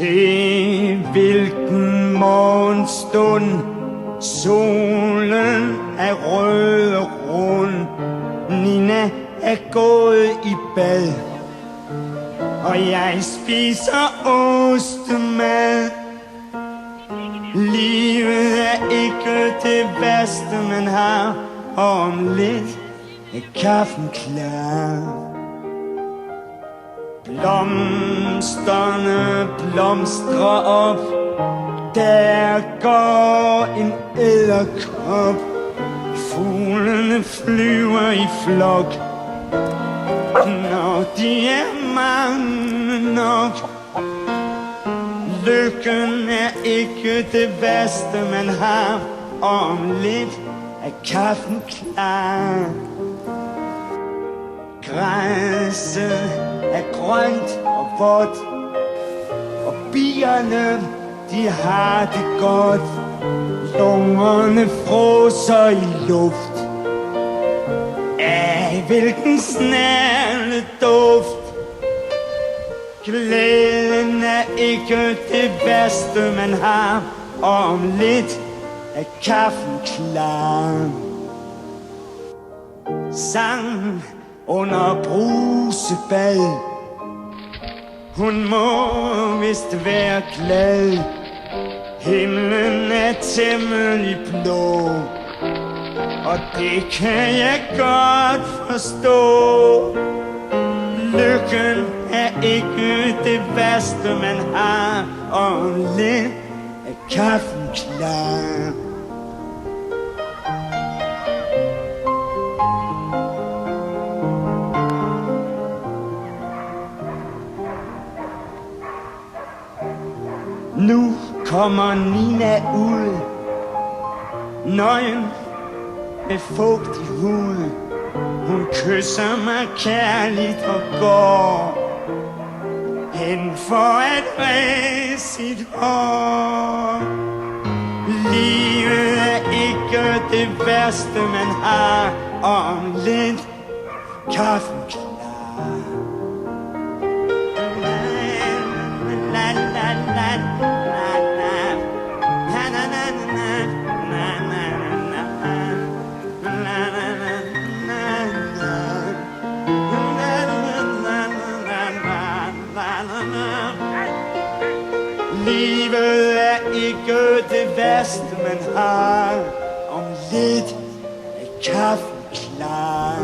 Se hvilken morgenstund, solen er rød og rund. Nina er gået i bad, og jeg spiser ostemad. Livet er ikke det værste man har, og om lidt er kaffen klar. Blomsterne blomstrer op, der går en edderkop. Fuglene flyver i flok, når de er mange nok. Lykken er ikke det værste man har, og om lidt er kaffen klar. Græsset er grønt og vådt, og bierne de har det godt. Lungerne froser i luft af hvilken snærende duft. Glæden er ikke det værste man har, og om lidt er kaffen klar. Sang under brusebad, hun må vist være glad. Himlen er temmelig blå, og det kan jeg godt forstå. Lykken er ikke det værste man har, og om lidt er kaffen klar. Nu kommer Nina ud, nøgen med fugtig hud. Hun kysser mig kærligt og går hen for at ræse sit hår. Livet er ikke det værste man har, og om lidt kaffen klar. Livet er ikke det værste man har, om lidt er kaffen klar.